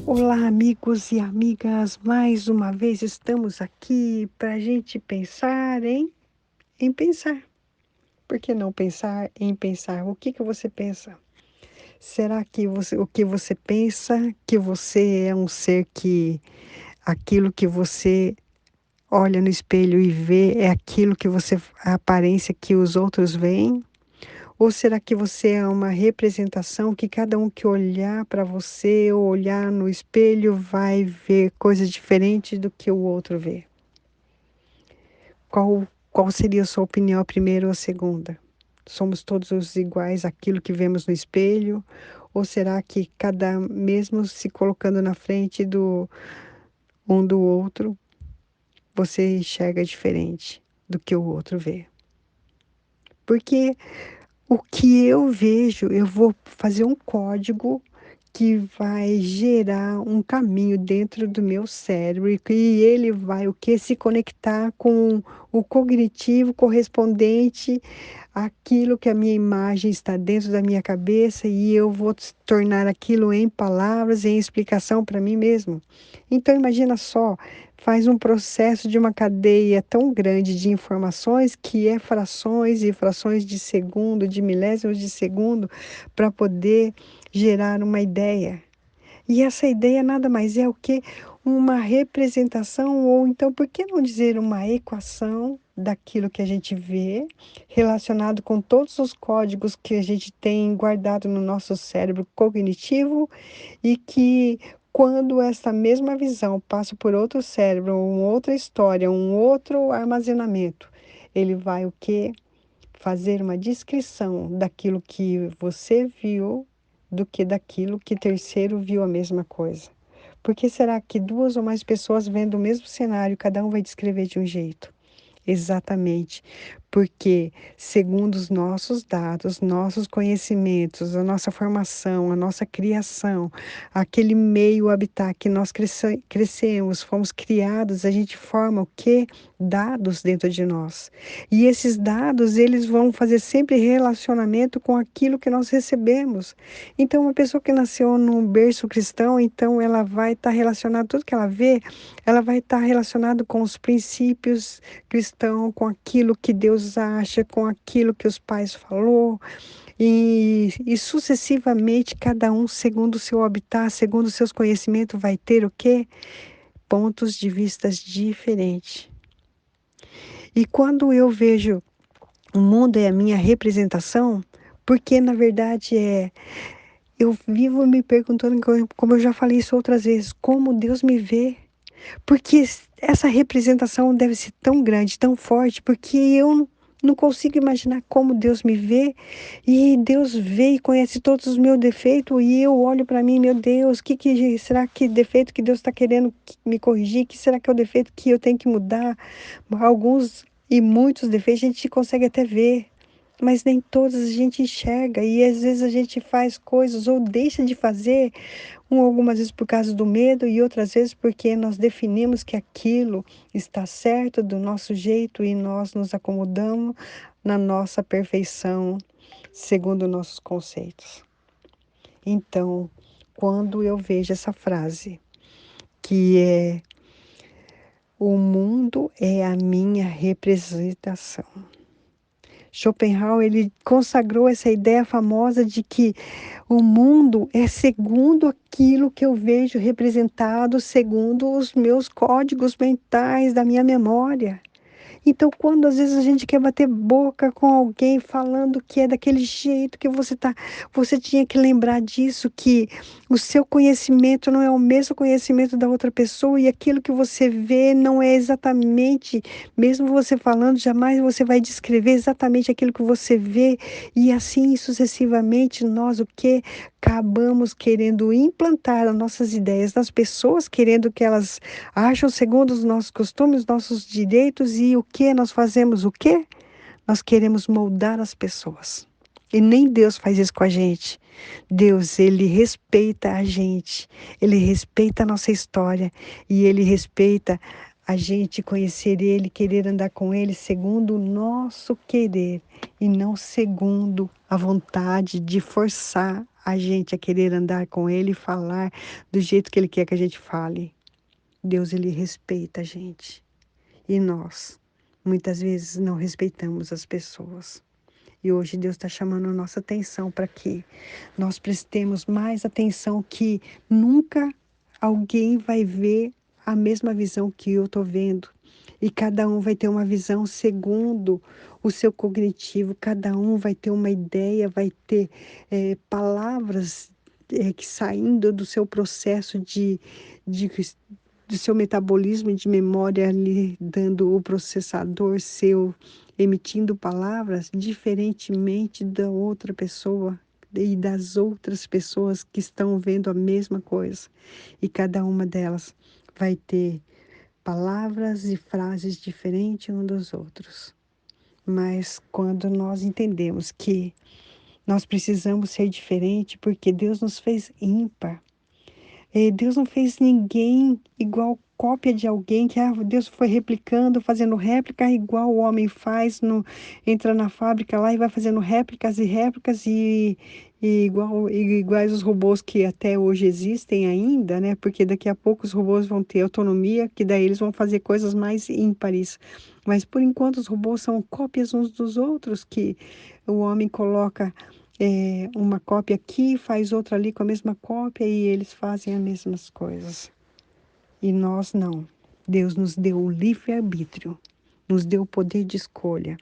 Olá, amigos e amigas, mais uma vez estamos aqui para a gente pensar em pensar. Por que não pensar em pensar? O que você pensa? Será que o que você pensa, que você é um ser que aquilo que você olha no espelho e vê é aquilo que você, a aparência que os outros veem? Ou será que você é uma representação que cada um que olhar para você ou olhar no espelho vai ver coisas diferentes do que o outro vê? Qual seria a sua opinião, a primeira ou a segunda? Somos todos os iguais àquilo que vemos no espelho? Ou será que mesmo se colocando na frente do um do outro, você enxerga diferente do que o outro vê? Porque o que eu vejo, eu vou fazer um código que vai gerar um caminho dentro do meu cérebro e que ele vai o que se conectar com o cognitivo correspondente àquilo que a minha imagem está dentro da minha cabeça e eu vou tornar aquilo em palavras, em explicação para mim mesmo. Então imagina só, faz um processo de uma cadeia tão grande de informações que é frações e frações de segundo, de milésimos de segundo, para poder gerar uma ideia. E essa ideia nada mais é o que uma representação, ou então, por que não dizer uma equação daquilo que a gente vê, relacionado com todos os códigos que a gente tem guardado no nosso cérebro cognitivo e que quando essa mesma visão passa por outro cérebro, uma outra história, um outro armazenamento, ele vai o quê? Fazer uma descrição daquilo que você viu do que daquilo que terceiro viu a mesma coisa. Por que será que duas ou mais pessoas vendo o mesmo cenário, cada um vai descrever de um jeito? Exatamente, porque segundo os nossos dados, nossos conhecimentos, a nossa formação, a nossa criação, aquele meio habitat que nós crescemos, fomos criados, a gente forma o quê? Dados dentro de nós. E esses dados, eles vão fazer sempre relacionamento com aquilo que nós recebemos. Então, uma pessoa que nasceu num berço cristão, então ela vai estar relacionada, tudo que ela vê, ela vai estar relacionado com os princípios cristão, com aquilo que Deus acha, com aquilo que os pais falou, e sucessivamente cada um, segundo o seu habitat, segundo os seus conhecimentos, vai ter o quê? Pontos de vistas diferentes. E quando eu vejo o mundo é a minha representação, porque na verdade eu vivo me perguntando, como eu já falei isso outras vezes, como Deus me vê. Porque essa representação deve ser tão grande, tão forte, porque eu não consigo imaginar como Deus me vê, e Deus vê e conhece todos os meus defeitos, e eu olho para mim, meu Deus, será que defeito que Deus está querendo me corrigir? Que será que é o defeito que eu tenho que mudar? Alguns e muitos defeitos a gente consegue até ver, mas nem todos a gente enxerga, e às vezes a gente faz coisas ou deixa de fazer algumas vezes por causa do medo e outras vezes porque nós definimos que aquilo está certo do nosso jeito e nós nos acomodamos na nossa perfeição, segundo nossos conceitos. Então, quando eu vejo essa frase, que é o mundo é a minha representação. Schopenhauer, ele consagrou essa ideia famosa de que o mundo é segundo aquilo que eu vejo representado, segundo os meus códigos mentais da minha memória. Então, quando às vezes a gente quer bater boca com alguém falando que é daquele jeito que você tinha que lembrar disso, que o seu conhecimento não é o mesmo conhecimento da outra pessoa e aquilo que você vê não é exatamente, mesmo você falando, jamais você vai descrever exatamente aquilo que você vê, e assim sucessivamente nós o que acabamos querendo implantar as nossas ideias nas pessoas, querendo que elas acham segundo os nossos costumes, nossos direitos, e o que nós fazemos? O quê? Nós queremos moldar as pessoas. E nem Deus faz isso com a gente. Deus, ele respeita a gente, ele respeita a nossa história e ele respeita a gente conhecer Ele, querer andar com Ele segundo o nosso querer e não segundo a vontade de forçar a gente a querer andar com Ele e falar do jeito que Ele quer que a gente fale. Deus, Ele respeita a gente. E nós, muitas vezes, não respeitamos as pessoas. E hoje Deus está chamando a nossa atenção para que nós prestemos mais atenção, que nunca alguém vai ver a mesma visão que eu estou vendo. E cada um vai ter uma visão segundo o seu cognitivo, cada um vai ter uma ideia, vai ter palavras que saindo do seu processo de do seu metabolismo de memória ali, dando o processador seu, emitindo palavras diferentemente da outra pessoa e das outras pessoas que estão vendo a mesma coisa. E cada uma delas vai ter palavras e frases diferentes um dos outros. Mas quando nós entendemos que nós precisamos ser diferente porque Deus nos fez ímpar, Deus não fez ninguém igual cópia de alguém, que Deus foi replicando, fazendo réplica igual o homem faz, entra na fábrica lá e vai fazendo réplicas e réplicas iguais os robôs que até hoje existem ainda, né? Porque daqui a pouco os robôs vão ter autonomia, que daí eles vão fazer coisas mais ímpares. Mas por enquanto os robôs são cópias uns dos outros, que o homem coloca uma cópia aqui, faz outra ali com a mesma cópia e eles fazem as mesmas coisas. E nós não. Deus nos deu o livre-arbítrio, nos deu o poder de escolha.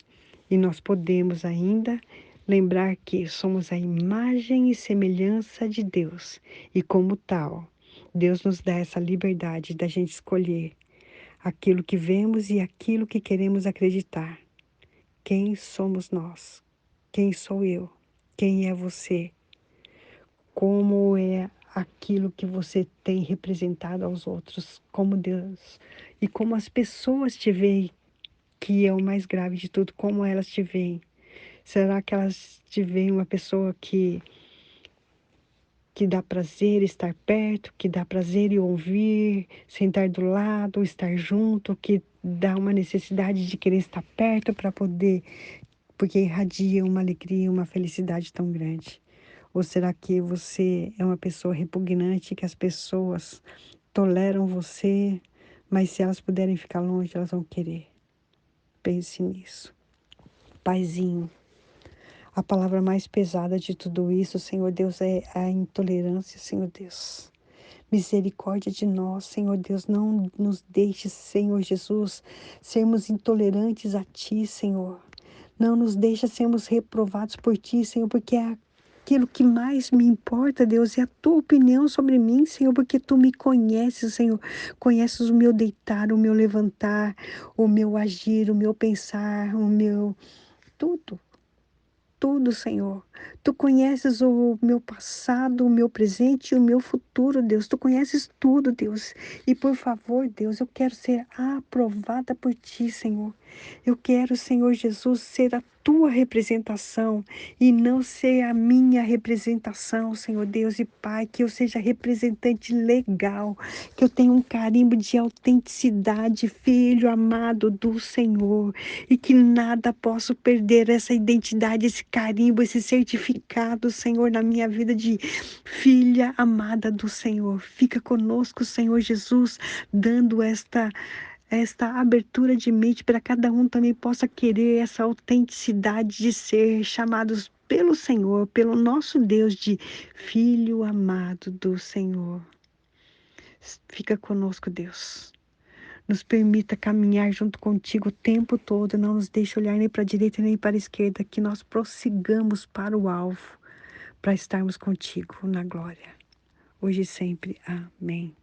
E nós podemos ainda lembrar que somos a imagem e semelhança de Deus. E como tal, Deus nos dá essa liberdade da gente escolher aquilo que vemos e aquilo que queremos acreditar. Quem somos nós? Quem sou eu? Quem é você? Como é aquilo que você tem representado aos outros, como Deus, e como as pessoas te veem, que é o mais grave de tudo, como elas te veem. Será que elas te veem uma pessoa que dá prazer estar perto, que dá prazer em ouvir, sentar do lado, estar junto, que dá uma necessidade de querer estar perto para poder, porque irradia uma alegria, uma felicidade tão grande? Ou será que você é uma pessoa repugnante, que as pessoas toleram você, mas se elas puderem ficar longe, elas vão querer? Pense nisso. Paizinho, a palavra mais pesada de tudo isso, Senhor Deus, é a intolerância, Senhor Deus. Misericórdia de nós, Senhor Deus, não nos deixe, Senhor Jesus, sermos intolerantes a Ti, Senhor. Não nos deixe sermos reprovados por Ti, Senhor, porque é aquilo que mais me importa, Deus, é a Tua opinião sobre mim, Senhor, porque Tu me conheces, Senhor. Conheces o meu deitar, o meu levantar, o meu agir, o meu pensar, o meu tudo. Tudo, Senhor. Tu conheces o meu passado, o meu presente e o meu futuro, Deus. Tu conheces tudo, Deus. E por favor, Deus, eu quero ser aprovada por Ti, Senhor. Eu quero, Senhor Jesus, ser a Tua representação e não ser a minha representação, Senhor Deus e Pai. Que eu seja representante legal, que eu tenha um carimbo de autenticidade, filho amado do Senhor, e que nada possa perder essa identidade, esse carimbo, esse certificado, Senhor, na minha vida de filha amada do Senhor. Fica conosco, Senhor Jesus, dando esta abertura de mente para cada um também possa querer essa autenticidade de ser chamados pelo Senhor, pelo nosso Deus, de filho amado do Senhor. Fica conosco, Deus. Nos permita caminhar junto contigo o tempo todo, não nos deixe olhar nem para a direita nem para a esquerda, que nós prossigamos para o alvo, para estarmos contigo na glória, hoje e sempre. Amém.